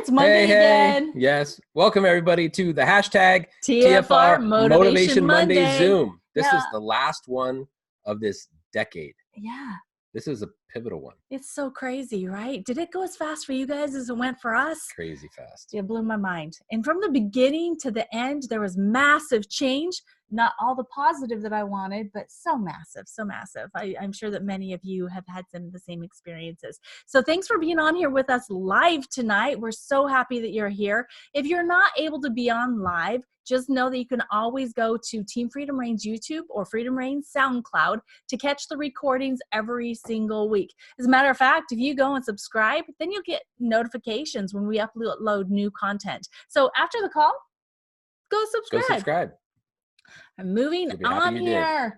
it's Monday again. Yes. Welcome everybody to the hashtag TFR Motivation Monday Monday. Zoom. This Yeah. is the last one of this decade. Yeah. This is a pivotal one. It's so crazy, right? Did it go as fast for you guys as it went for us? Crazy fast. It blew my mind. And from the beginning to the end, there was massive change. Not all the positive that I wanted, but so massive, so massive. I'm sure that many of you have had some of the same experiences. So thanks for being on here with us live tonight. We're so happy that you're here. If you're not able to be on live, just know that you can always go to Team Freedom Reigns YouTube or Freedom Reigns SoundCloud to catch the recordings every single week. As a matter of fact, if you go and subscribe, then you'll get notifications when we upload new content. So after the call, go subscribe. I'm moving on here.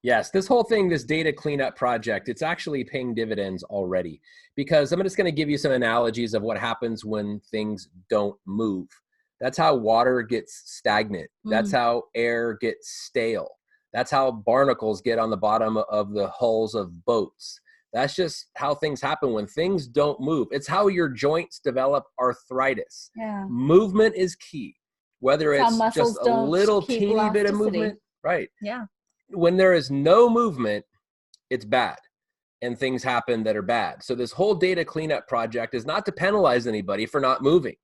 Yes, this whole thing, this data cleanup project, it's actually paying dividends already, because I'm just going to give you some analogies of what happens when things don't move. That's how water gets stagnant. That's how air gets stale. That's how barnacles get on the bottom of the hulls of boats. That's just how things happen when things don't move. It's how your joints develop arthritis. Yeah. Movement is key. Whether it's just a little teeny elasticity. bit of movement, right? Yeah. When there is no movement, it's bad, and things happen that are bad. So this whole data cleanup project is not to penalize anybody for not moving,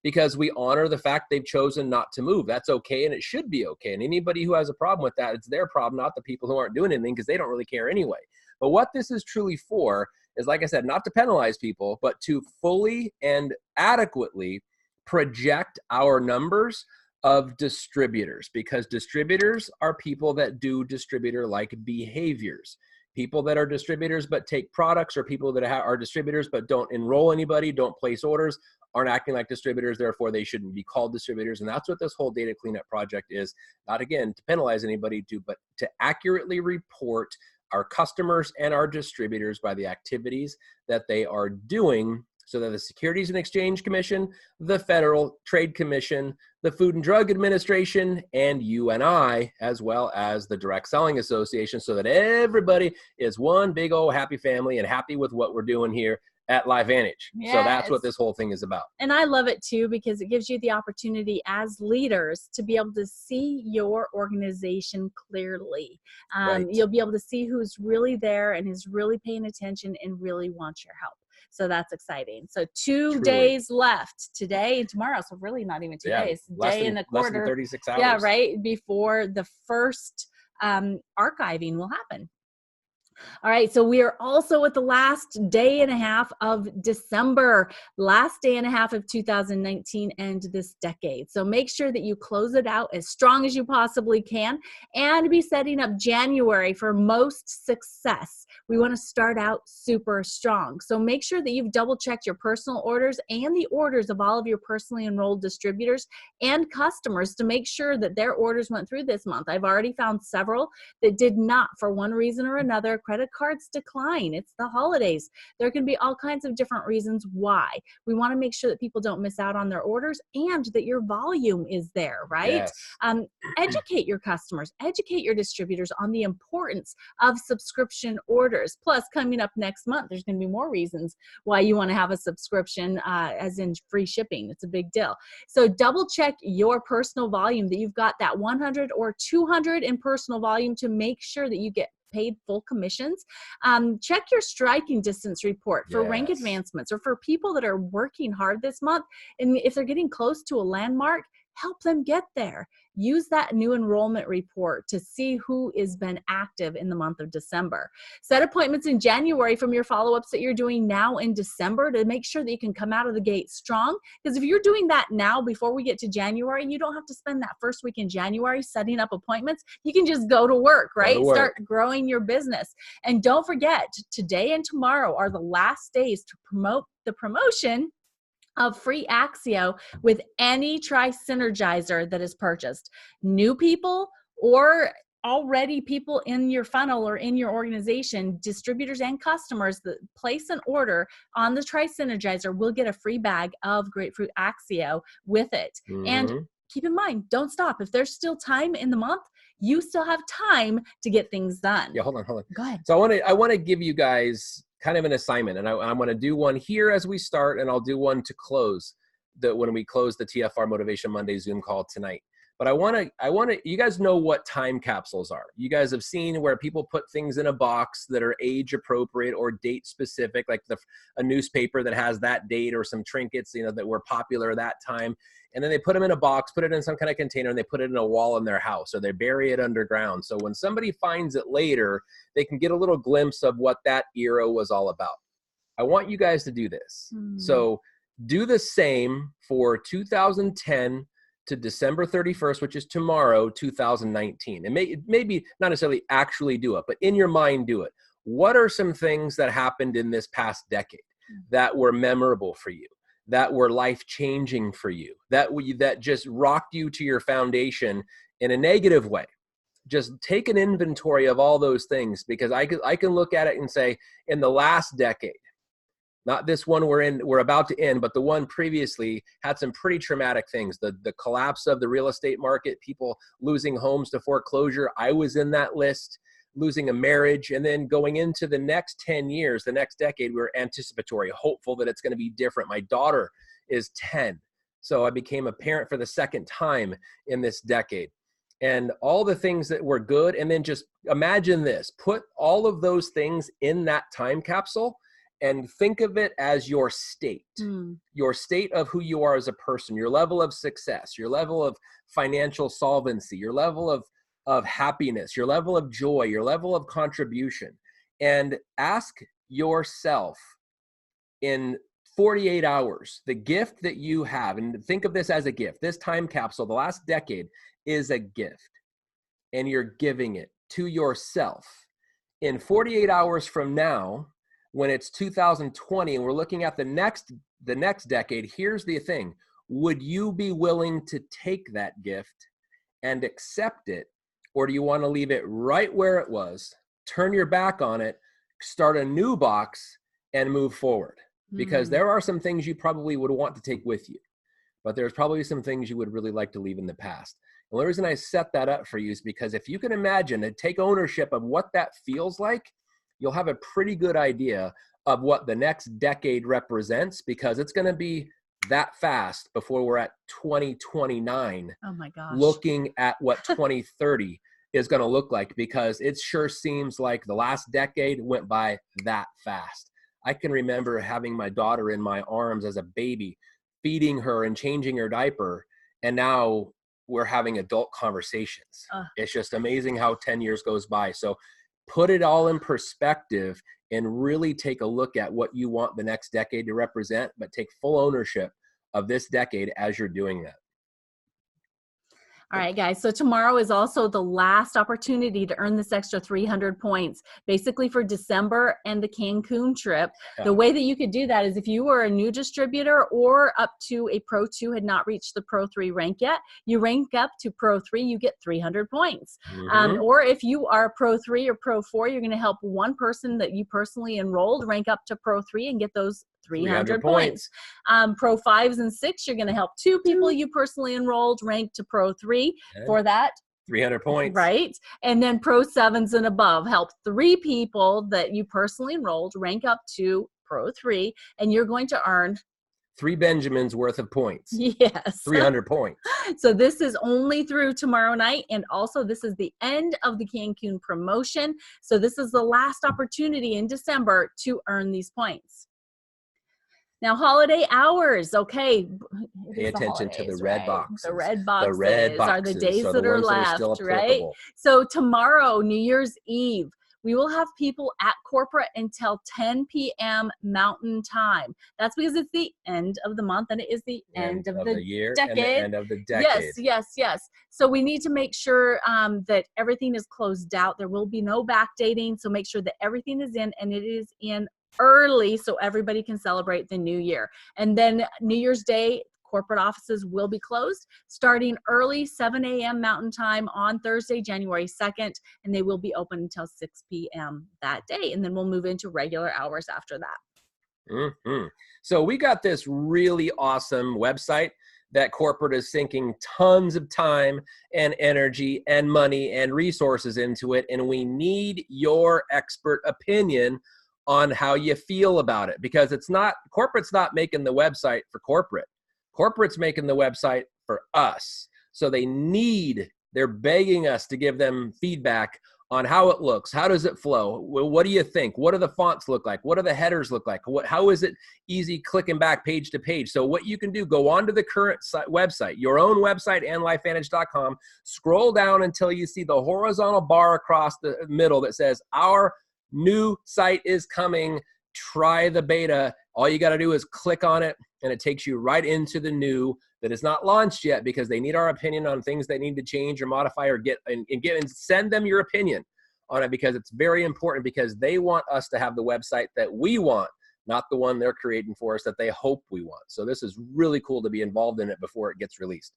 because we honor the fact they've chosen not to move. That's okay, and it should be okay. And anybody who has a problem with that, it's their problem, not the people who aren't doing anything, because they don't really care anyway. But what this is truly for is, like I said, not to penalize people, but to fully and adequately project our numbers of distributors, because distributors are people that do distributor-like behaviors. People that are distributors but take products, or people that are distributors but don't enroll anybody, don't place orders, aren't acting like distributors, therefore they shouldn't be called distributors. And that's what this whole data cleanup project is. Not, again, to penalize anybody, but to accurately report our customers and our distributors by the activities that they are doing, so that the Securities and Exchange Commission, the Federal Trade Commission, the Food and Drug Administration, and you and I, as well as the Direct Selling Association, so that everybody is one big old happy family and happy with what we're doing here at LifeVantage. Yes. So that's what this whole thing is about. And I love it too, because it gives you the opportunity as leaders to be able to see your organization clearly. Right. You'll be able to see who's really there and is really paying attention and really wants your help. So that's exciting. So two days left, today and tomorrow. So really not even 2 days, day and a quarter. Less than 36 hours. Yeah, right. Before the first archiving will happen. All right, so we are also at the last day and a half of December, last day and a half of 2019 and this decade. So make sure that you close it out as strong as you possibly can, and be setting up January for most success. We want to start out super strong. So make sure that you've double checked your personal orders and the orders of all of your personally enrolled distributors and customers to make sure that their orders went through this month. I've already found several that did not, for one reason or another. Credit cards decline. It's the holidays. There can be all kinds of different reasons why. We want to make sure that people don't miss out on their orders and that your volume is there, right? Yes. Educate your customers, educate your distributors on the importance of subscription orders. Plus, coming up next month, there's going to be more reasons why you want to have a subscription, as in free shipping. It's a big deal. So double check your personal volume, that you've got that 100 or 200 in personal volume, to make sure that you get paid full commissions. Check your striking distance report for rank advancements, or for people that are working hard this month. And if they're getting close to a landmark, help them get there. Use that new enrollment report to see who has been active in the month of December. Set appointments in January from your follow-ups that you're doing now in December, to make sure that you can come out of the gate strong. Because if you're doing that now before we get to January, you don't have to spend that first week in January setting up appointments. You can just go to work, right? Start growing your business. And don't forget, today and tomorrow are the last days to promote the promotion of free Axio with any Tri-Synergizer that is purchased. New people or already people in your funnel or in your organization, distributors and customers that place an order on the Tri-Synergizer will get a free bag of Grapefruit Axio with it. And keep in mind, don't stop. If there's still time in the month, you still have time to get things done. Yeah, hold on. Go ahead. So I want to give you guys kind of an assignment. And I'm going to do one here as we start, and I'll do one to close when we close the TFR Motivation Monday Zoom call tonight. But I want to, you guys know what time capsules are. You guys have seen where people put things in a box that are age appropriate or date specific, like a newspaper that has that date, or some trinkets, that were popular that time. And then they put them in a box, put it in some kind of container, and they put it in a wall in their house, or they bury it underground. So when somebody finds it later, they can get a little glimpse of what that era was all about. I want you guys to do this. So do the same for 2010 to December 31st, which is tomorrow, 2019. And maybe not necessarily actually do it, but in your mind, do it. What are some things that happened in this past decade that were memorable for you, that were life-changing for you, that just rocked you to your foundation in a negative way? Just take an inventory of all those things, because I can look at it and say, in the last decade, not this one we're about to end, but the one previously had some pretty traumatic things. The collapse of the real estate market, people losing homes to foreclosure. I was in that list, losing a marriage. And then going into the next 10 years, the next decade, we were anticipatory, hopeful that it's going to be different. My daughter is 10. So I became a parent for the second time in this decade. And all the things that were good. And then just imagine this, put all of those things in that time capsule, and think of it as your state of who you are as a person, your level of success, your level of financial solvency, your level of happiness, your level of joy, your level of contribution. And ask yourself in 48 hours, the gift that you have, and think of this as a gift. This time capsule, the last decade, is a gift, and you're giving it to yourself. In 48 hours from now, when it's 2020 and we're looking at the next decade, here's the thing. Would you be willing to take that gift and accept it? Or do you want to leave it right where it was, turn your back on it, start a new box, and move forward? Because there are some things you probably would want to take with you, but there's probably some things you would really like to leave in the past. And the reason I set that up for you is because if you can imagine and take ownership of what that feels like, you'll have a pretty good idea of what the next decade represents, because it's going to be that fast before we're at 2029. Oh my gosh. Looking at what 2030 is going to look like, because it sure seems like the last decade went by that fast. I can remember having my daughter in my arms as a baby, feeding her and changing her diaper, and now we're having adult conversations. It's just amazing how 10 years goes by. So put it all in perspective and really take a look at what you want the next decade to represent, but take full ownership of this decade as you're doing that. All right, guys. So tomorrow is also the last opportunity to earn this extra 300 points, basically for December and the Cancun trip. Yeah. The way that you could do that is if you were a new distributor or up to a Pro 2 had not reached the Pro 3 rank yet, you rank up to Pro 3, you get 300 points. Or if you are Pro 3 or Pro 4, you're going to help one person that you personally enrolled rank up to Pro 3 and get those 300 points. Pro 5s and 6, you're going to help two people you personally enrolled rank to Pro 3 for that. 300 points. Right. And then Pro 7s and above help 3 people that you personally enrolled rank up to Pro 3, and you're going to earn 3 Benjamins worth of points. Yes. 300 points. So this is only through tomorrow night. And also this is the end of the Cancun promotion. So this is the last opportunity in December to earn these points. Now, holiday hours, okay. Pay attention to the red boxes. The red boxes are the days that are left, right? So tomorrow, New Year's Eve, we will have people at corporate until 10 p.m. Mountain Time. That's because it's the end of the month and it is the end of the year decade. And the end of the decade. Yes. So we need to make sure that everything is closed out. There will be no backdating. So make sure that everything is in, and it is in early so everybody can celebrate the new year. And then New Year's Day, corporate offices will be closed starting early, 7 a.m. Mountain Time on Thursday, January 2nd, and they will be open until 6 p.m. that day. And then we'll move into regular hours after that. So we got this really awesome website that corporate is sinking tons of time and energy and money and resources into it. And we need your expert opinion on how you feel about it, because corporate's not making the website for corporate. Corporate's making the website for us. So they're begging us to give them feedback on how it looks. How does it flow? What do you think? What do the fonts look like? What do the headers look like? How is it easy clicking back page to page? So what you can do, go on to the current website, your own website and LifeVantage.com, scroll down until you see the horizontal bar across the middle that says, our new site is coming. Try the beta. All you got to do is click on it, and it takes you right into the new that is not launched yet, because they need our opinion on things they need to change or modify or get and send them your opinion on it, because it's very important, because they want us to have the website that we want, not the one they're creating for us that they hope we want. So this is really cool to be involved in it before it gets released.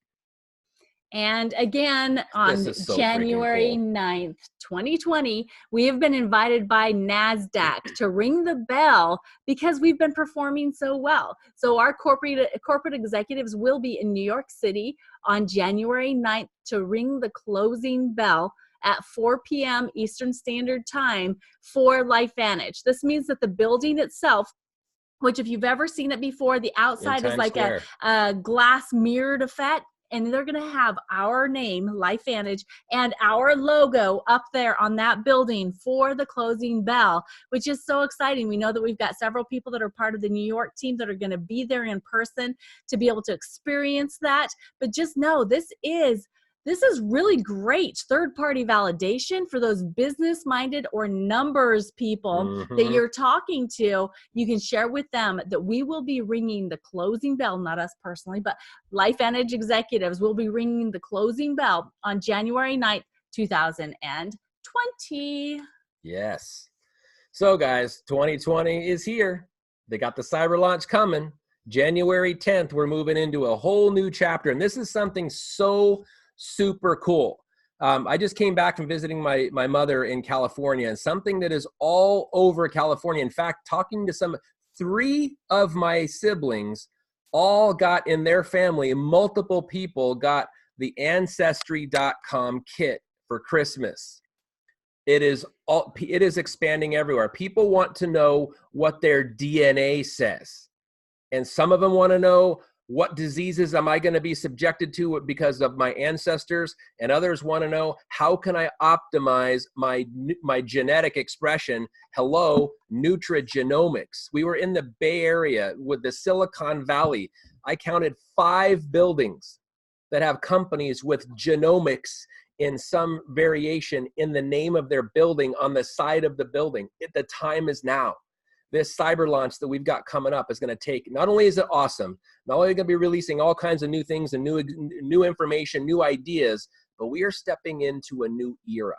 And again, on so January 9th, 2020, we have been invited by NASDAQ to ring the bell because we've been performing so well. So our corporate executives will be in New York City on January 9th to ring the closing bell at 4 p.m. Eastern Standard Time for LifeVantage. This means that the building itself, which if you've ever seen it before, the outside is like a glass mirrored effect. And they're going to have our name, LifeVantage, and our logo up there on that building for the closing bell, which is so exciting. We know that we've got several people that are part of the New York team that are going to be there in person to be able to experience that. But just know this is really great third-party validation for those business-minded or numbers people that you're talking to. You can share with them that we will be ringing the closing bell, not us personally, but LifeVantage executives will be ringing the closing bell on January 9th, 2020. Yes. So guys, 2020 is here. They got the cyber launch coming. January 10th, we're moving into a whole new chapter. And this is something so super cool. I just came back from visiting my mother in California, and something that is all over California. In fact, talking to 3 of my siblings all got in their family, multiple people got the Ancestry.com kit for Christmas. It is expanding everywhere. People want to know what their DNA says. And some of them want to know, what diseases am I going to be subjected to because of my ancestors? And others want to know, how can I optimize my genetic expression? Hello, nutrigenomics. We were in the Bay Area with the Silicon Valley. I counted 5 buildings that have companies with genomics in some variation in the name of their building on the side of the building. The time is now. This cyber launch that we've got coming up is going to take, not only is it awesome, not only are we going to be releasing all kinds of new things and new information, new ideas, but we are stepping into a new era.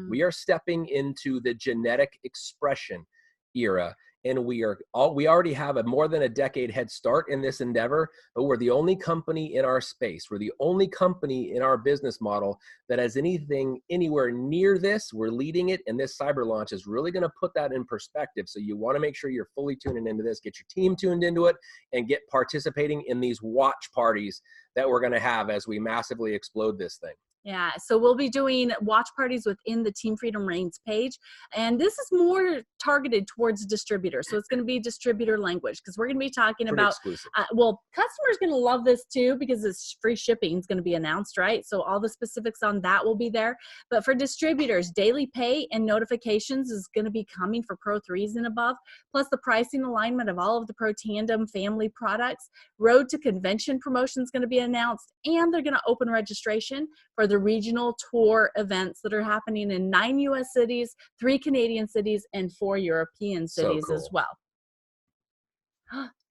We are stepping into the genetic expression era. And we already have a more than a decade head start in this endeavor, but we're the only company in our space. We're the only company in our business model that has anything anywhere near this. We're leading it, and this cyber launch is really going to put that in perspective. So you want to make sure you're fully tuning into this, get your team tuned into it, and get participating in these watch parties that we're going to have as we massively explode this thing. Yeah, so we'll be doing watch parties within the Team Freedom Reigns page. And this is more targeted towards distributors. So it's going to be distributor language, because we're going to be talking about, customers going to love this too, because it's free shipping is going to be announced, right? So all the specifics on that will be there. But for distributors, daily pay and notifications is going to be coming for Pro 3s and above, plus the pricing alignment of all of the Pro Tandem family products. Road to Convention promotion is going to be announced, and they're going to open registration for the regional tour events that are happening in 9 U.S. cities, 3 Canadian cities, and 4 European cities as well.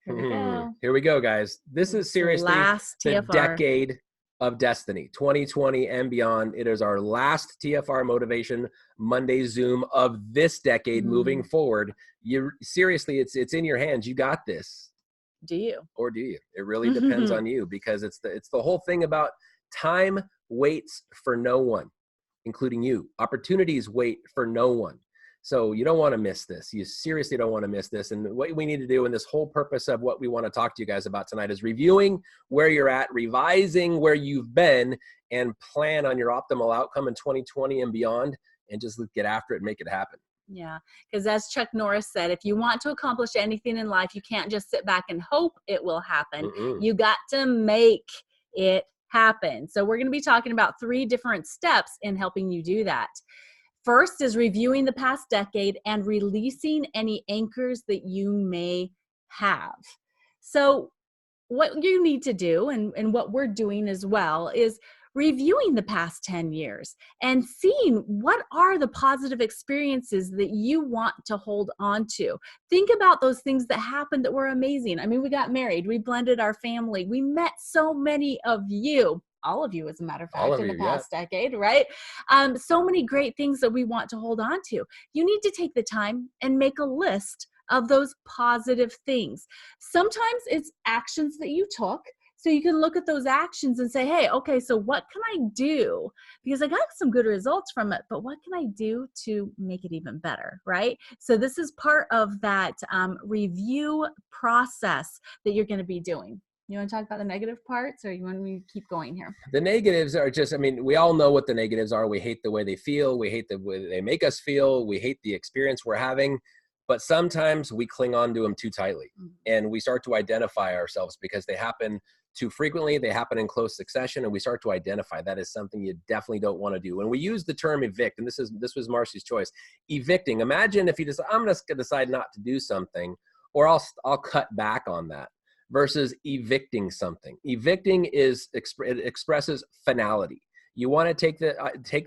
Here we go. Here we go, guys. This is seriously the decade of destiny, 2020 and beyond. It is our last TFR Motivation Monday Zoom of this decade moving forward. Seriously, it's in your hands. You got this. Do you? Or do you? It really depends on you, because it's the whole thing about time waits for no one, including you. Opportunities wait for no one. So you don't want to miss this. You seriously don't want to miss this. And what we need to do, and this whole purpose of what we want to talk to you guys about tonight, is reviewing where you're at, revising where you've been, and plan on your optimal outcome in 2020 and beyond, and just get after it and make it happen. Yeah, because as Chuck Norris said, if you want to accomplish anything in life, you can't just sit back and hope it will happen. Mm-mm. You got to make it happen. So we're going to be talking about 3 different steps in helping you do that. First is reviewing the past decade and releasing any anchors that you may have. So what you need to do, and what we're doing as well, is reviewing the past 10 years and seeing what are the positive experiences that you want to hold on to. Think about those things that happened that were amazing. I mean, we got married, we blended our family, we met so many of you, all of you, as a matter of All fact, of in the you, yeah. past decade, right? So many great things that we want to hold on to. You need to take the time and make a list of those positive things. Sometimes it's actions that you took. So you can look at those actions and say, hey, okay, so what can I do? Because I got some good results from it, but what can I do to make it even better, right? So this is part of that review process that you're going to be doing. You want to talk about the negative parts, or you want me to keep going here? The negatives are just, I mean, we all know what the negatives are. We hate the way they feel. We hate the way they make us feel. We hate the experience we're having. But sometimes we cling on to them too tightly, and we start to identify ourselves because they happen too frequently. They happen in close succession, and we start to identify that is something you definitely don't want to do. When we use the term evict, and this was Marcy's choice, evicting. Imagine if you just, I'm just going to decide not to do something, or I'll cut back on that, versus evicting something. Evicting is it expresses finality. You want to take the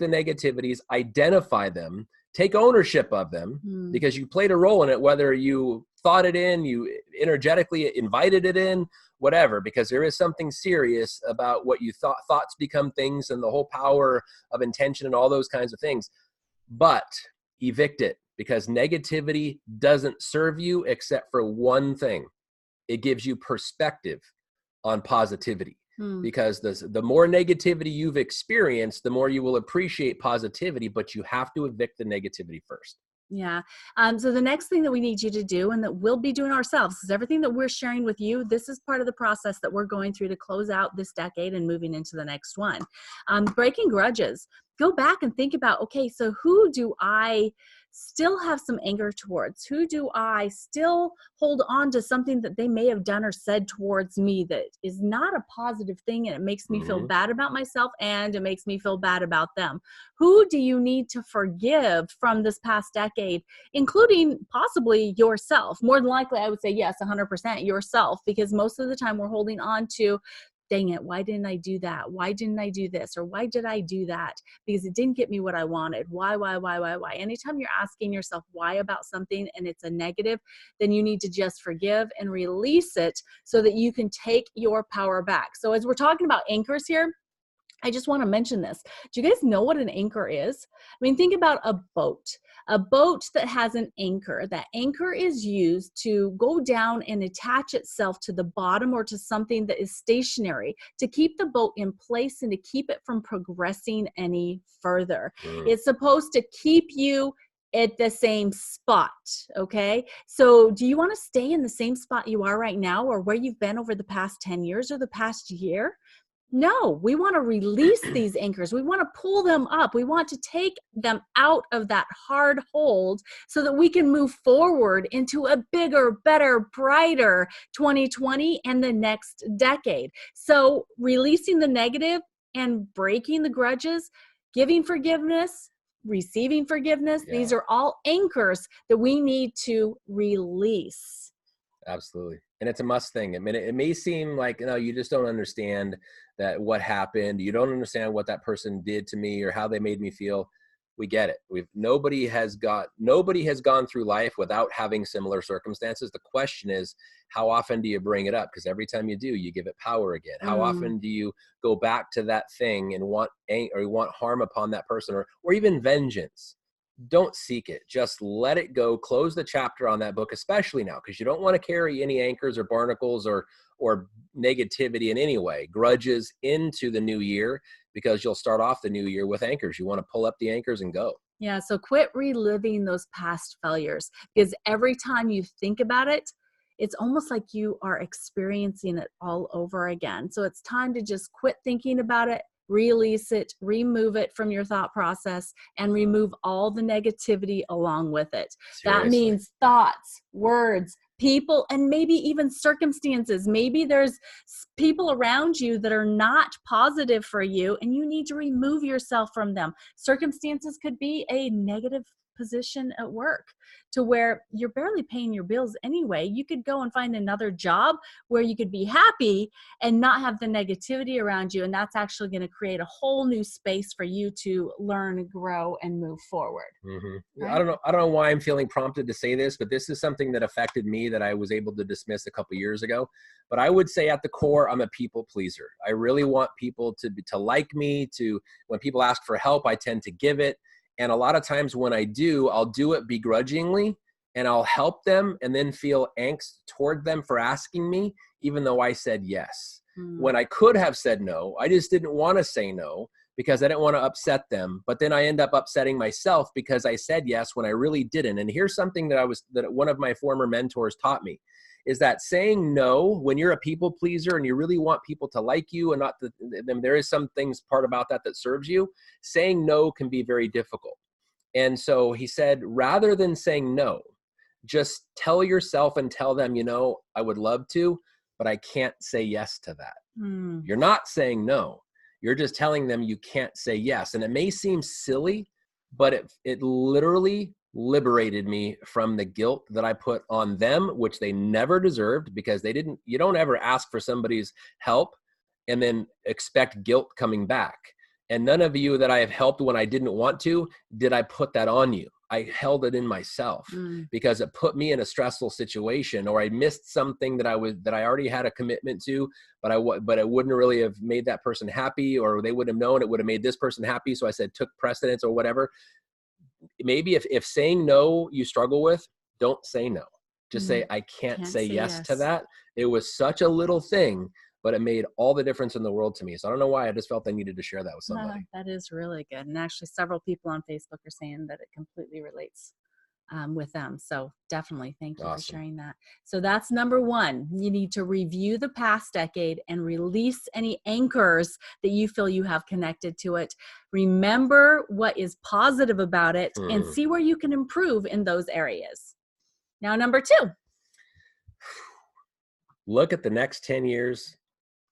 negativities, identify them, take ownership of them, because you played a role in it, whether you thought it in, you energetically invited it in, whatever, because there is something serious about what you thought. Thoughts become things, and the whole power of intention and all those kinds of things. But evict it, because negativity doesn't serve you except for one thing. It gives you perspective on positivity. Because the more negativity you've experienced, the more you will appreciate positivity, but you have to evict the negativity first. Yeah. So the next thing that we need you to do, and that we'll be doing ourselves, is everything that we're sharing with you. This is part of the process that we're going through to close out this decade and moving into the next one. Breaking grudges. Go back and think about, okay, so who do I still have some anger towards? Who do I still hold on to something that they may have done or said towards me that is not a positive thing, and it makes me feel bad about myself, and it makes me feel bad about them? Who do you need to forgive from this past decade, including possibly yourself? More than likely, I would say yes, 100% yourself, because most of the time we're holding on to, dang it, why didn't I do that? Why didn't I do this? Or why did I do that? Because it didn't get me what I wanted. Why? Anytime you're asking yourself why about something and it's a negative, then you need to just forgive and release it so that you can take your power back. So as we're talking about anchors here, I just want to mention this. Do you guys know what an anchor is? I mean, think about a boat that has an anchor. That anchor is used to go down and attach itself to the bottom or to something that is stationary to keep the boat in place and to keep it from progressing any further. It's supposed to keep you at the same spot, okay? So do you want to stay in the same spot you are right now, or where you've been over the past 10 years or the past year? No, we want to release these anchors. We want to pull them up. We want to take them out of that hard hold so that we can move forward into a bigger, better, brighter 2020 and the next decade. So releasing the negative and breaking the grudges, giving forgiveness, receiving forgiveness, these are all anchors that we need to release. Absolutely. And it's a must thing. I mean, it may seem like, you just don't understand that what happened. You don't understand what that person did to me or how they made me feel. We get it. Nobody has gone through life without having similar circumstances. The question is, how often do you bring it up? Because every time you do, you give it power again. How often do you go back to that thing and want harm upon that person, or even vengeance? Don't seek it. Just let it go. Close the chapter on that book, especially now, because you don't want to carry any anchors or barnacles or negativity in any way, grudges into the new year, because you'll start off the new year with anchors. You want to pull up the anchors and go. Yeah, so quit reliving those past failures, because every time you think about it, it's almost like you are experiencing it all over again. So it's time to just quit thinking about it release it, remove it from your thought process, and remove all the negativity along with it. That Seriously. means thoughts, words, people, and maybe even circumstances. Maybe there's people around you that are not positive for you, and you need to remove yourself from them. Circumstances could be a negative position at work to where you're barely paying your bills anyway. You could go and find another job where you could be happy and not have the negativity around you. And that's actually going to create a whole new space for you to learn, grow, and move forward. Mm-hmm. Right? I don't know why I'm feeling prompted to say this, but this is something that affected me that I was able to dismiss a couple years ago. But I would say at the core, I'm a people pleaser. I really want people to like me. When people ask for help, I tend to give it. And a lot of times when I do, I'll do it begrudgingly, and I'll help them and then feel angst toward them for asking me, even though I said yes. When I could have said no, I just didn't want to say no because I didn't want to upset them. But then I end up upsetting myself because I said yes when I really didn't. And here's something that one of my former mentors taught me, is that saying no when you're a people pleaser and you really want people to like you and not them, there is some things part about that serves you. Saying no can be very difficult. And so he said, rather than saying no, just tell yourself and tell them, I would love to, but I can't say yes to that. You're not saying no. You're just telling them you can't say yes. And it may seem silly, but it literally liberated me from the guilt that I put on them, which they never deserved, because you don't ever ask for somebody's help and then expect guilt coming back. And none of you that I have helped when I didn't want to, did I put that on you. I held it in myself because it put me in a stressful situation, or I missed something that I already had a commitment to, but it wouldn't really have made that person happy, or they wouldn't have known it would have made this person happy. So I said, took precedence or whatever. Maybe if saying no you struggle with, don't say no. Just say, I can't say yes to that. It was such a little thing, but it made all the difference in the world to me. So I don't know why, I just felt I needed to share that with somebody. That is really good. And actually several people on Facebook are saying that it completely relates with them. So definitely thank you for sharing that. So that's number one. You need to review the past decade and release any anchors that you feel you have connected to it. Remember what is positive about it and see where you can improve in those areas. Now, number two. Look at the next 10 years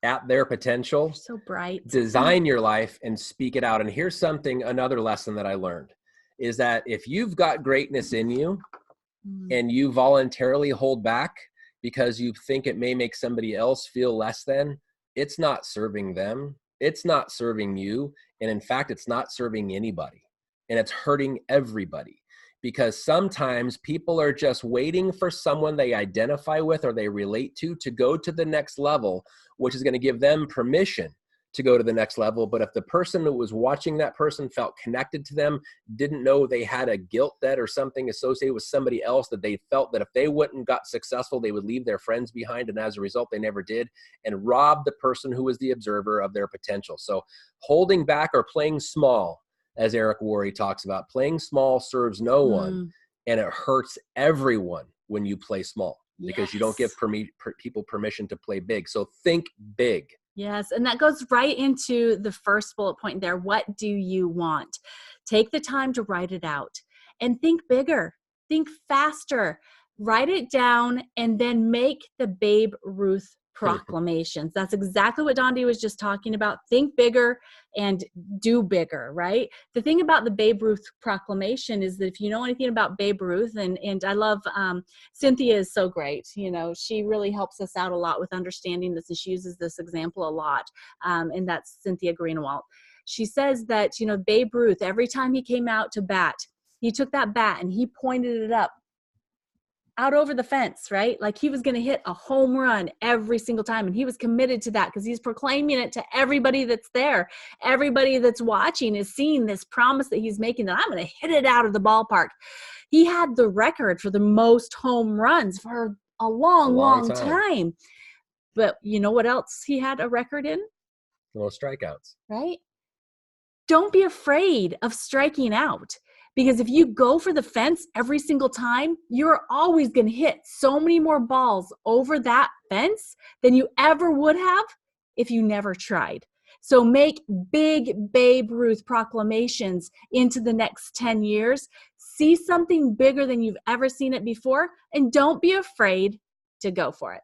at their potential. You're so bright. Design your life and speak it out. And here's another lesson that I learned is that if you've got greatness in you and you voluntarily hold back because you think it may make somebody else feel less than, it's not serving them. It's not serving you. And in fact, it's not serving anybody. And it's hurting everybody. Because sometimes people are just waiting for someone they identify with or they relate to go to the next level, which is going to give them permission to go to the next level. But if the person who was watching that person felt connected to them, didn't know they had a guilt debt or something associated with somebody else, that they felt that if they wouldn't got successful, they would leave their friends behind. And as a result, they never did, and robbed the person who was the observer of their potential. So holding back or playing small, as Eric Worre talks about, playing small serves no one, and it hurts everyone when you play small because you don't give people permission to play big. So think big. Yes, and that goes right into the first bullet point there. What do you want? Take the time to write it out and think bigger, think faster, write it down, and then make the Babe Ruth proclamations. That's exactly what Dondi was just talking about. Think bigger and do bigger, right? The thing about the Babe Ruth proclamation is that if you know anything about Babe Ruth, and I love Cynthia is so great. She really helps us out a lot with understanding this, and she uses this example a lot. And that's Cynthia Greenawalt. She says that, Babe Ruth, every time he came out to bat, he took that bat and he pointed it up out over the fence, right? Like he was going to hit a home run every single time. And he was committed to that because he's proclaiming it to everybody that's there. Everybody that's watching is seeing this promise that he's making, that I'm going to hit it out of the ballpark. He had the record for the most home runs for a long time. But you know what else he had a record in? Well, strikeouts. Right? Don't be afraid of striking out. Because if you go for the fence every single time, you're always going to hit so many more balls over that fence than you ever would have if you never tried. So make big Babe Ruth proclamations into the next 10 years. See something bigger than you've ever seen it before, and don't be afraid to go for it.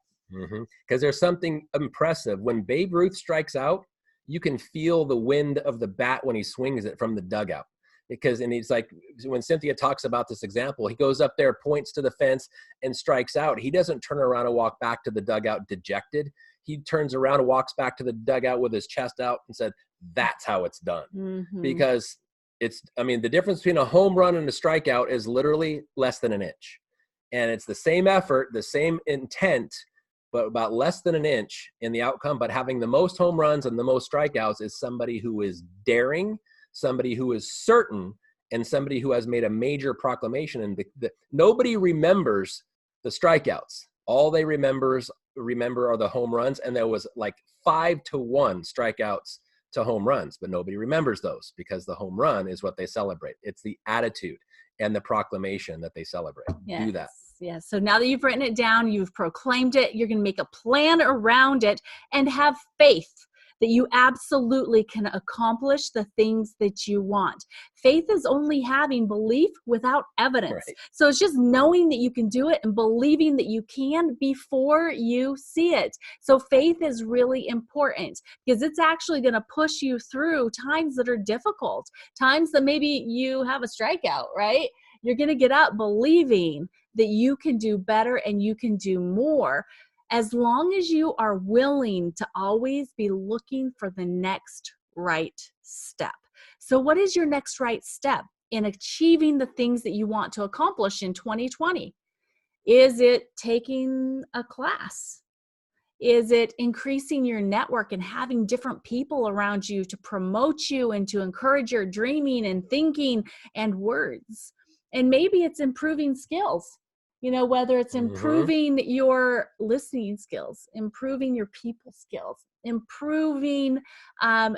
Because there's something impressive. When Babe Ruth strikes out, you can feel the wind of the bat when he swings it from the dugout. And he's like, when Cynthia talks about this example, he goes up there, points to the fence, and strikes out. He doesn't turn around and walk back to the dugout dejected. He turns around and walks back to the dugout with his chest out and said, that's how it's done. Because the difference between a home run and a strikeout is literally less than an inch. And it's the same effort, the same intent, but about less than an inch in the outcome. But having the most home runs and the most strikeouts is somebody who is daring, somebody who is certain, and somebody who has made a major proclamation. And nobody remembers the strikeouts. All they remember are the home runs. And there was like 5-1 strikeouts to home runs, but nobody remembers those because the home run is what they celebrate. It's the attitude and the proclamation that they celebrate. Yes. Do that. Yes. So now that you've written it down, you've proclaimed it, you're going to make a plan around it and have faith that you absolutely can accomplish the things that you want. Faith is only having belief without evidence. Right. So it's just knowing that you can do it and believing that you can before you see it. So faith is really important because it's actually going to push you through times that are difficult, times that maybe you have a strikeout, right? You're going to get up believing that you can do better and you can do more, as long as you are willing to always be looking for the next right step. So what is your next right step in achieving the things that you want to accomplish in 2020? Is it taking a class? Is it increasing your network and having different people around you to promote you and to encourage your dreaming and thinking and words? And maybe it's improving skills. Whether it's improving your listening skills, improving your people skills, improving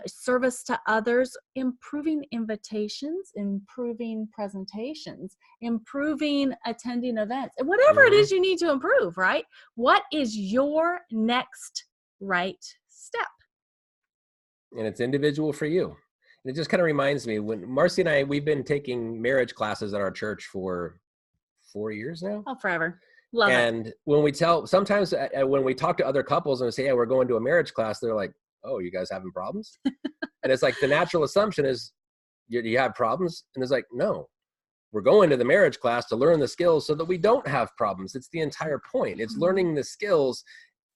service to others, improving invitations, improving presentations, improving attending events, and whatever it is you need to improve, right? What is your next right step? And it's individual for you. And it just kind of reminds me when Marcy and I, we've been taking marriage classes at our church for 4 years now. Oh, forever. Love it. And sometimes when we talk to other couples and we say, yeah, we're going to a marriage class, they're like, oh, you guys having problems? And it's like the natural assumption is, you have problems? And it's like, no, we're going to the marriage class to learn the skills so that we don't have problems. It's the entire point. It's learning the skills,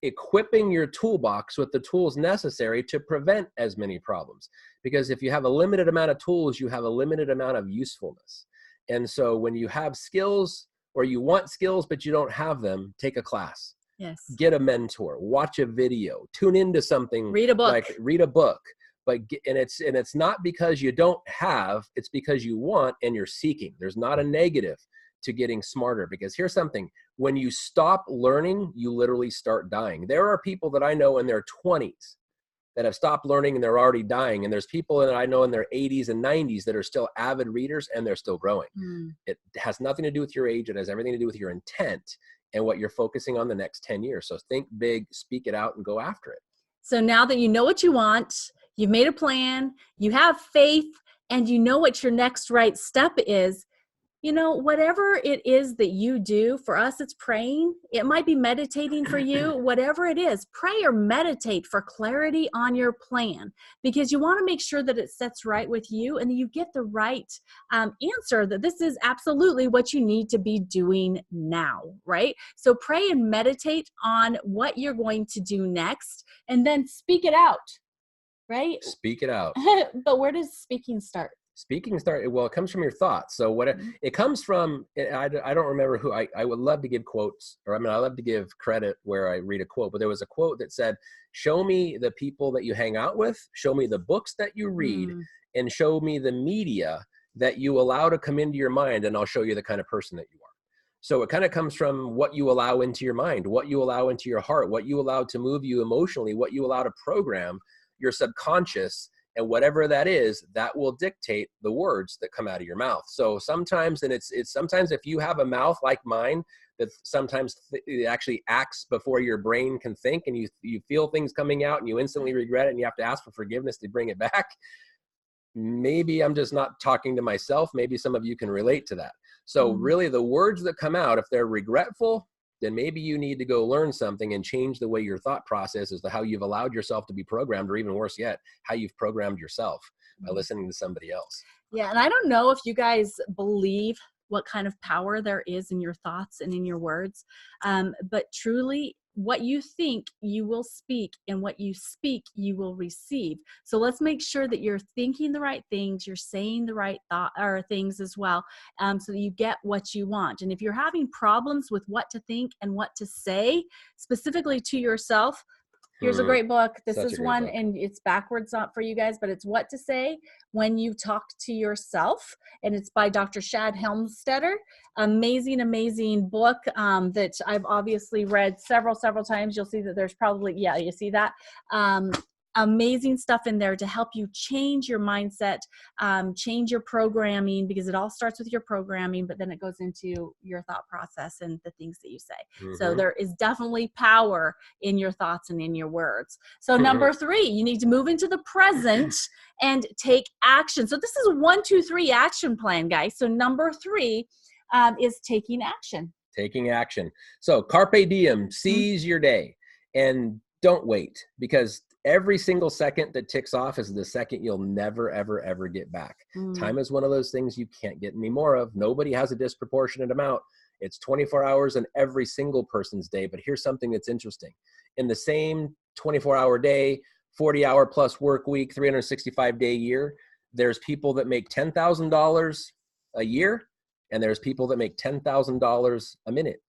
equipping your toolbox with the tools necessary to prevent as many problems. Because if you have a limited amount of tools, you have a limited amount of usefulness. And so when you have skills or you want skills, but you don't have them, take a class. Yes. Get a mentor, watch a video, tune into something. Read a book. Like read a book. And it's not because you don't have, it's because you want and you're seeking. There's not a negative to getting smarter, because here's something. When you stop learning, you literally start dying. There are people that I know in their 20s that have stopped learning and they're already dying. And there's people that I know in their 80s and 90s that are still avid readers and they're still growing. It has nothing to do with your age. It has everything to do with your intent and what you're focusing on the next 10 years. So think big, speak it out, and go after it. So now that you know what you want, you've made a plan, you have faith, and you know what your next right step is, whatever it is that you do, for us, it's praying. It might be meditating for you. Whatever it is, pray or meditate for clarity on your plan, because you want to make sure that it sets right with you and that you get the right answer, that this is absolutely what you need to be doing now, right? So pray and meditate on what you're going to do next, and then speak it out, right? Speak it out. But where does speaking start? Speaking well, it comes from your thoughts. So it comes from, I don't remember who, I would love to give quotes, I love to give credit where I read a quote, but there was a quote that said, show me the people that you hang out with, show me the books that you read, and show me the media that you allow to come into your mind, and I'll show you the kind of person that you are. So it kind of comes from what you allow into your mind, what you allow into your heart, what you allow to move you emotionally, what you allow to program your subconscious. And whatever that is, that will dictate the words that come out of your mouth. So sometimes, and it's sometimes if you have a mouth like mine that sometimes it actually acts before your brain can think, and you feel things coming out and you instantly regret it and you have to ask for forgiveness to bring it back. Maybe I'm just not talking to myself. Maybe some of you can relate to that. So really the words that come out, if they're regretful, then maybe you need to go learn something and change the way your thought process as to how you've allowed yourself to be programmed, or even worse yet, how you've programmed yourself by listening to somebody else. Yeah. And I don't know if you guys believe what kind of power there is in your thoughts and in your words. But truly, what you think, you will speak, and what you speak, you will receive. So let's make sure that you're thinking the right things, you're saying the right thought or things as well, so that you get what you want. And if you're having problems with what to think and what to say, specifically to yourself, here's a great book. This is one, and it's backwards for you guys, but it's What to Say When You Talk to Yourself. And it's by Dr. Shad Helmstetter. Amazing, amazing book that I've obviously read several times. You'll see that there's probably, yeah, you see that. Amazing stuff in there to help you change your mindset, change your programming, because it all starts with your programming, but then it goes into your thought process and the things that you say. So there is definitely power in your thoughts and in your words. So number 3, you need to move into the present and take action. So this is a 1, 2, 3 action plan, guys. So number 3 is taking action. Taking action. So carpe diem, seize your day, and don't wait, because every single second that ticks off is the second you'll never, ever, ever get back. Time is one of those things you can't get any more of. Nobody has a disproportionate amount. It's 24 hours in every single person's day. But here's something that's interesting. In the same 24-hour day, 40-hour plus work week, 365-day year, there's people that make $10,000 a year, and there's people that make $10,000 a minute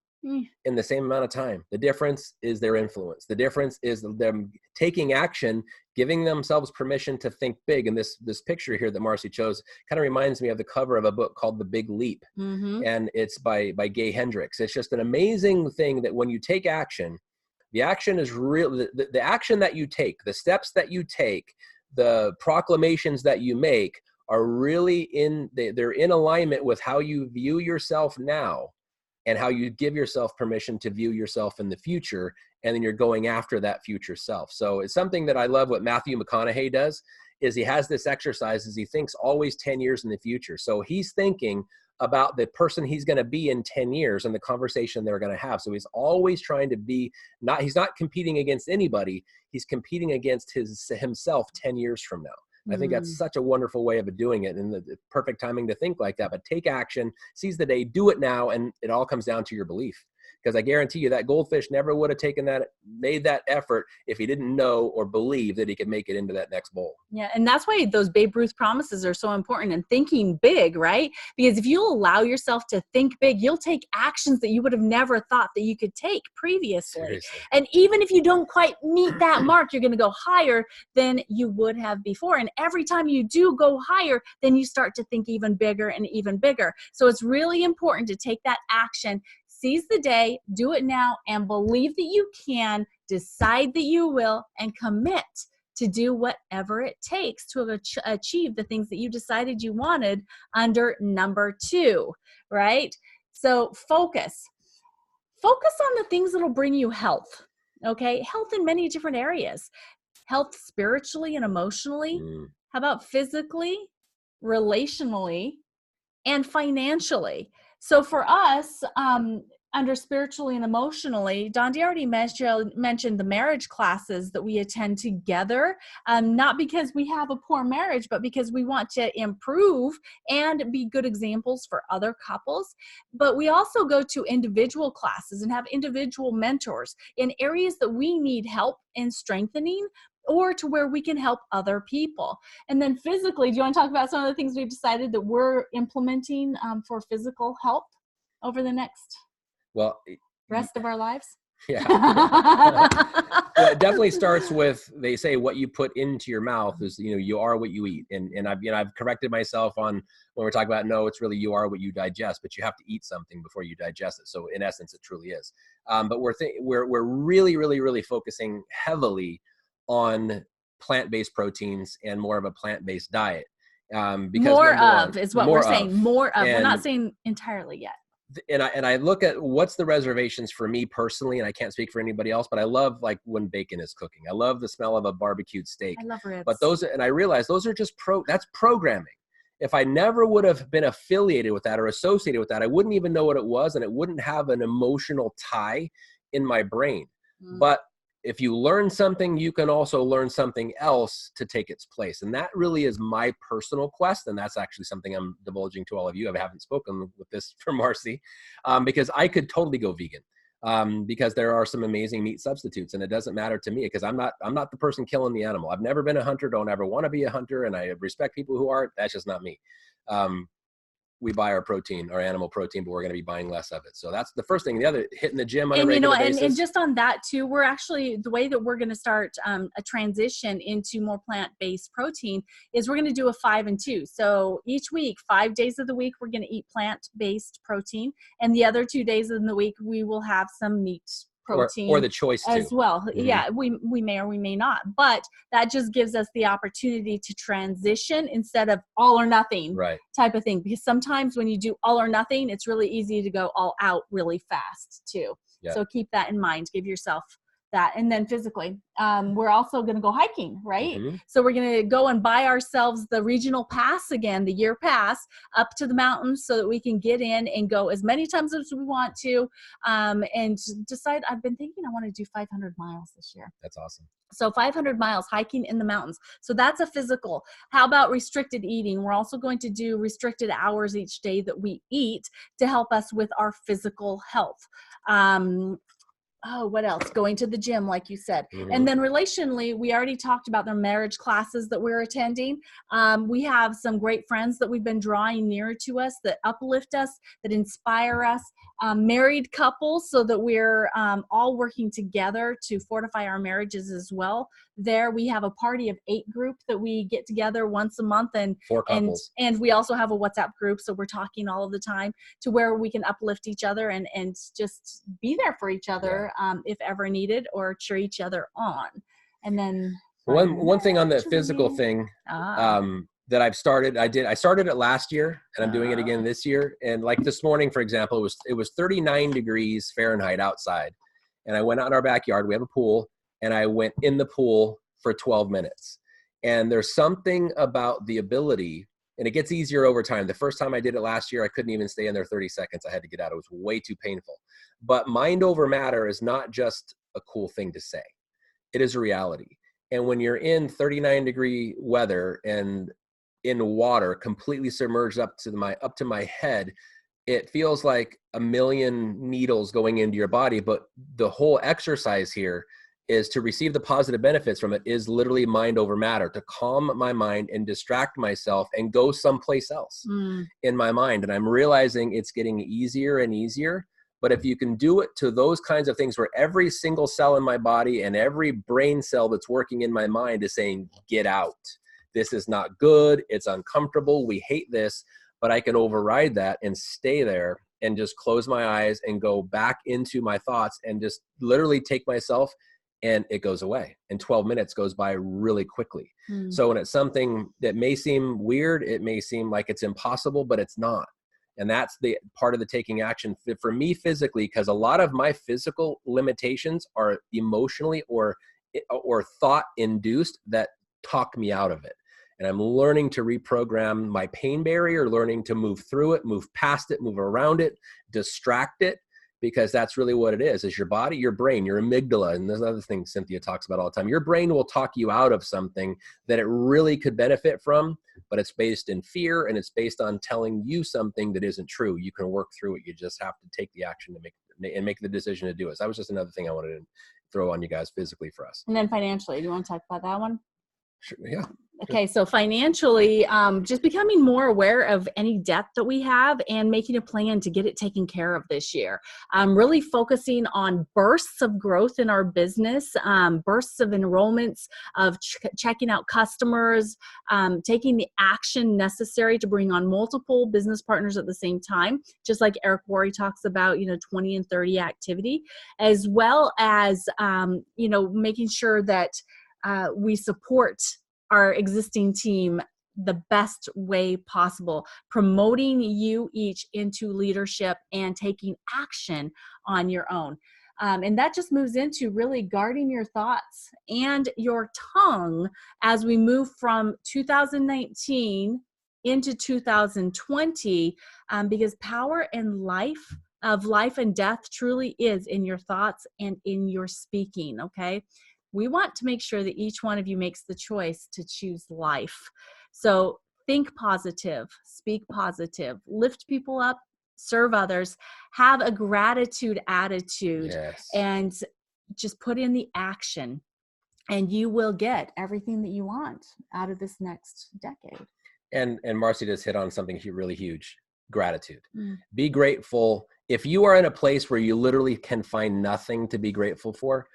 in the same amount of time. The difference is their influence. The difference is them taking action, giving themselves permission to think big. And this picture here that Marcy chose kind of reminds me of the cover of a book called The Big Leap. And it's by Gay Hendricks. It's just an amazing thing that when you take action, the action is real. The action that you take, the steps that you take, the proclamations that you make are really they're in alignment with how you view yourself now, and how you give yourself permission to view yourself in the future, and then you're going after that future self. So it's something that I love what Matthew McConaughey does, is he has this exercise as he thinks always 10 years in the future. So he's thinking about the person he's going to be in 10 years and the conversation they're going to have. So he's always trying to be, he's not competing against anybody. He's competing against himself 10 years from now. I think that's such a wonderful way of doing it, and the perfect timing to think like that. But take action, seize the day, do it now, and it all comes down to your belief. Because I guarantee you that goldfish never would have made that effort if he didn't know or believe that he could make it into that next bowl. Yeah, and that's why those Babe Ruth promises are so important, and thinking big, right? Because if you'll allow yourself to think big, you'll take actions that you would have never thought that you could take previously. Seriously. And even if you don't quite meet that mark, you're going to go higher than you would have before. And every time you do go higher, then you start to think even bigger and even bigger. So it's really important to take that action. Seize the day, do it now, and believe that you can, decide that you will, and commit to do whatever it takes to achieve the things that you decided you wanted under number 2, right? So focus. Focus on the things that will bring you health, okay? Health in many different areas. Health spiritually and emotionally. How about physically, relationally, and financially? So for us, under spiritually and emotionally, Dondi already mentioned the marriage classes that we attend together, not because we have a poor marriage, but because we want to improve and be good examples for other couples. But we also go to individual classes and have individual mentors in areas that we need help in strengthening, or to where we can help other people. And then physically, do you want to talk about some of the things we've decided that we're implementing for physical health over the next rest of our lives? Yeah. Well, it definitely starts with, they say what you put into your mouth is, you are what you eat. And I've corrected myself on when we're talking about, no, it's really you are what you digest, but you have to eat something before you digest it. So in essence, it truly is. But we're really, really, really focusing heavily on plant-based proteins and more of a plant-based diet. Because more of is what we're saying. More of. And we're not saying entirely yet. and I look at what's the reservations for me personally, and I can't speak for anybody else, but I love like when bacon is cooking. I love the smell of a barbecued steak. I love ribs. But and I realize those are just that's programming. If I never would have been affiliated with that or associated with that, I wouldn't even know what it was, and it wouldn't have an emotional tie in my brain. But if you learn something, you can also learn something else to take its place. And that really is my personal quest. And that's actually something I'm divulging to all of you. I haven't spoken with this for Marcy, because I could totally go vegan, because there are some amazing meat substitutes, and it doesn't matter to me because I'm not the person killing the animal. I've never been a hunter, don't ever want to be a hunter. And I respect people who aren't. That's just not me. We buy our protein, our animal protein, but we're going to be buying less of it. So that's the first thing. The other, hitting the gym on a regular basis. And just on that too, we're actually, the way that we're going to start a transition into more plant-based protein is we're going to do a 5 and 2. So each week, 5 days of the week, we're going to eat plant-based protein. And the other 2 days of the week, we will have some meat protein or the choice as too. well. Yeah, we may or we may not, but that just gives us the opportunity to transition instead of all or nothing type of thing. Because sometimes when you do all or nothing, it's really easy to go all out really fast too. So keep that in mind. Give yourself that. And then physically, we're also going to go hiking, right? So we're going to go and buy ourselves the regional pass again, the year pass up to the mountains so that we can get in and go as many times as we want to, and decide. I've been thinking I want to do 500 miles this year. That's awesome. So 500 miles hiking in the mountains. So that's a physical. How about restricted eating? We're also going to do restricted hours each day that we eat to help us with our physical health. What else? Going to the gym, like you said. And then relationally, we already talked about the marriage classes that we're attending. We have some great friends that we've been drawing nearer to us, that uplift us, that inspire us. Married couples, so that we're all working together to fortify our marriages as well. There we have a party of 8 group that we get together once a month, and 4 couples. And we also have a WhatsApp group, so we're talking all of the time to where we can uplift each other and just be there for each other if ever needed, or cheer each other on. And then one thing on the physical thing that I've started, I started it last year, and I'm doing it again this year. And like this morning, for example, it was 39 degrees Fahrenheit outside, and I went out in our backyard. We have a pool, and I went in the pool for 12 minutes. And there's something about the ability, and it gets easier over time. The first time I did it last year, I couldn't even stay in there 30 seconds. I had to get out. It was way too painful. But mind over matter is not just a cool thing to say. It is a reality. And when you're in 39 degree weather and in water, completely submerged up to my head, it feels like a million needles going into your body. But the whole exercise here is to receive the positive benefits from it is literally mind over matter, to calm my mind and distract myself and go someplace else in my mind. And I'm realizing it's getting easier and easier. But if you can do it to those kinds of things where every single cell in my body and every brain cell that's working in my mind is saying, get out. This is not good. It's uncomfortable. We hate this. But I can override that and stay there and just close my eyes and go back into my thoughts and just literally take myself, and it goes away. And 12 minutes goes by really quickly. So when it's something that may seem weird, it may seem like it's impossible, but it's not. And that's the part of the taking action for me physically, because a lot of my physical limitations are emotionally or thought induced that talk me out of it. And I'm learning to reprogram my pain barrier, learning to move through it, move past it, move around it, distract it, because that's really what it is your body, your brain, your amygdala. And there's another thing Cynthia talks about all the time. Your brain will talk you out of something that it really could benefit from, but it's based in fear, and it's based on telling you something that isn't true. You can work through it. You just have to take the action to make the decision to do it. So that was just another thing I wanted to throw on you guys physically for us. And then financially, do you want to talk about that one? Sure, yeah. Okay, so financially, just becoming more aware of any debt that we have and making a plan to get it taken care of this year. Really focusing on bursts of growth in our business, bursts of enrollments, of checking out customers, taking the action necessary to bring on multiple business partners at the same time, just like Eric Worre talks about, 20 and 30 activity, as well as, making sure that we support our existing team the best way possible, promoting you each into leadership and taking action on your own. And that just moves into really guarding your thoughts and your tongue as we move from 2019 into 2020, because power in life, of life and death, truly is in your thoughts and in your speaking, okay? We want to make sure that each one of you makes the choice to choose life. So think positive, speak positive, lift people up, serve others, have a gratitude attitude, Yes. and just put in the action, and you will get everything that you want out of this next decade. And Marcy just hit on something really huge: gratitude. Be grateful. If you are in a place where you literally can find nothing to be grateful for,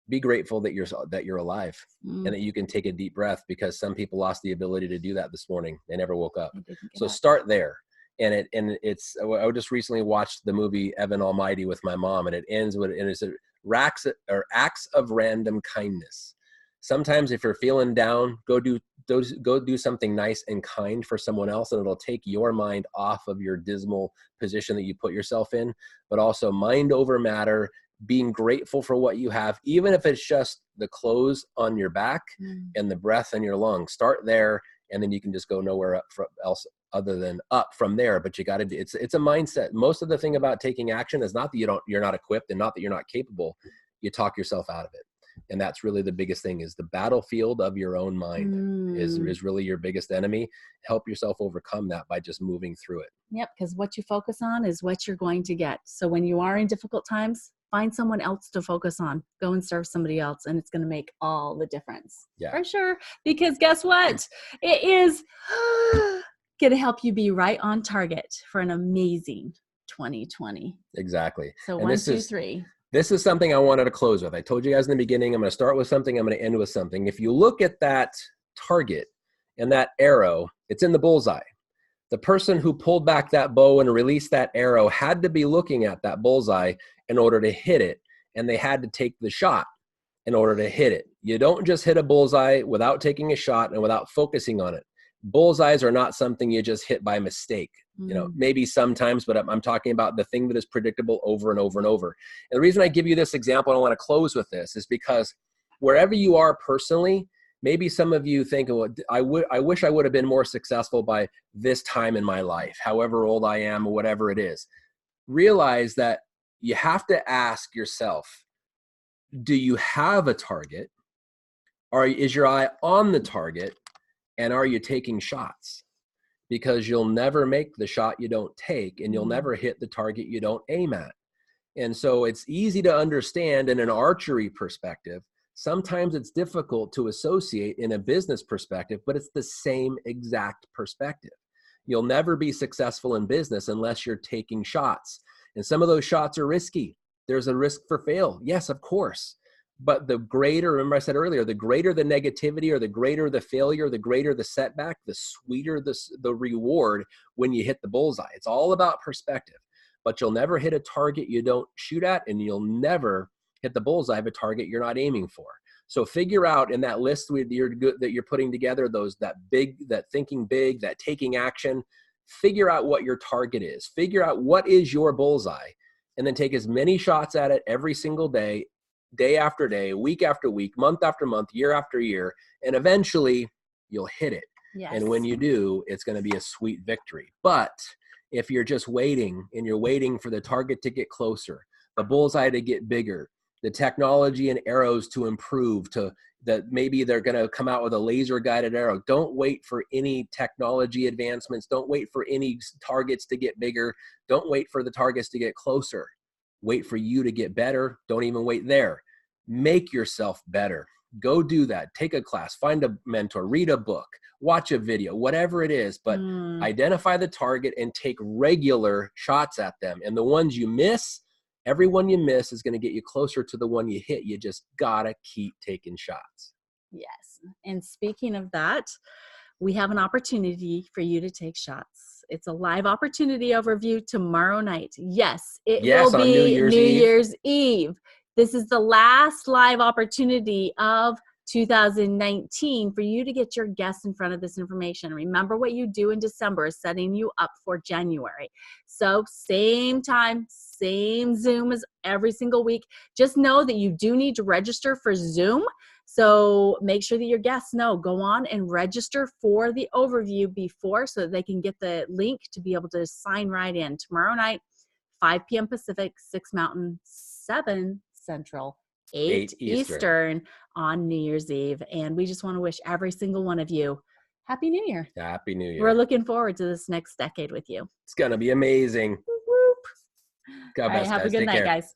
be grateful that you're alive and that you can take a deep breath, because some people lost the ability to do that this morning. They never woke up. So start there. And I just recently watched the movie Evan Almighty with my mom, and it ends with, and it's acts of random kindness. Sometimes if you're feeling down, go do something nice and kind for someone else, and it'll take your mind off of your dismal position that you put yourself in. But also, mind over matter, being grateful for what you have, even if it's just the clothes on your back and the breath in your lungs. Start there, and then you can just go nowhere else other than up from there. But you got to do, it's a mindset. Most of the thing about taking action is not that you're not equipped, and not that you're not capable. You talk yourself out of it. And that's really the biggest thing, is the battlefield of your own mind is really your biggest enemy. Help yourself overcome that by just moving through it. Yep, because what you focus on is what you're going to get. So when you are in difficult times, find someone else to focus on. Go and serve somebody else, and it's going to make all the difference. Yeah. For sure. Because guess what? It is going to help you be right on target for an amazing 2020. Exactly. So and 1, 2, 3. This is something I wanted to close with. I told you guys in the beginning, I'm going to start with something, I'm going to end with something. If you look at that target and that arrow, it's in the bullseye. The person who pulled back that bow and released that arrow had to be looking at that bullseye in order to hit it, and they had to take the shot in order to hit it. You don't just hit a bullseye without taking a shot and without focusing on it. Bullseyes are not something you just hit by mistake. You know, maybe sometimes, but I'm talking about the thing that is predictable over and over and over. And the reason I give you this example, and I want to close with this, is because wherever you are personally, maybe some of you think, well, I wish I would have been more successful by this time in my life, however old I am or whatever it is. Realize that you have to ask yourself, do you have a target? Is your eye on the target? And are you taking shots? Because you'll never make the shot you don't take, and you'll never hit the target you don't aim at. And so it's easy to understand in an archery perspective. Sometimes it's difficult to associate in a business perspective, but it's the same exact perspective. You'll never be successful in business unless you're taking shots. And some of those shots are risky. There's a risk for fail. Yes, of course. But the greater, remember I said earlier, the greater the negativity or the greater the failure, the greater the setback, the sweeter the reward when you hit the bullseye. It's all about perspective. But you'll never hit a target you don't shoot at, and you'll never hit the bullseye of a target you're not aiming for. So figure out in that list that you're putting together, that thinking big, that taking action, figure out what your target is. Figure out what is your bullseye, and then take as many shots at it every single day, day after day, week after week, month after month, year after year, and eventually you'll hit it. Yes. And when you do, it's going to be a sweet victory. But if you're just waiting, and you're waiting for the target to get closer, the bullseye to get bigger, the technology and arrows to improve, that maybe they're going to come out with a laser guided arrow. Don't wait for any technology advancements. Don't wait for any targets to get bigger. Don't wait for the targets to get closer. Wait for you to get better. Don't even wait there. Make yourself better. Go do that. Take a class, find a mentor, read a book, watch a video, whatever it is, but identify the target and take regular shots at them. And the ones you miss, every one you miss is going to get you closer to the one you hit. You just gotta keep taking shots. Yes. And speaking of that, we have an opportunity for you to take shots. It's a live opportunity overview tomorrow night. Yes, it will be New Year's Eve. This is the last live opportunity of 2019 for you to get your guests in front of this information. Remember, what you do in December is setting you up for January. So same time, same Zoom as every single week. Just know that you do need to register for Zoom. So make sure that your guests know, go on and register for the overview before so that they can get the link to be able to sign right in. Tomorrow night, 5 p.m. Pacific, 6 Mountain, 7 Central, 8 Eastern on New Year's Eve. And we just want to wish every single one of you Happy New Year. Happy New Year. We're looking forward to this next decade with you. It's going to be amazing. Whoop, whoop. God All right, bless, have guys. a good Take night, care. guys.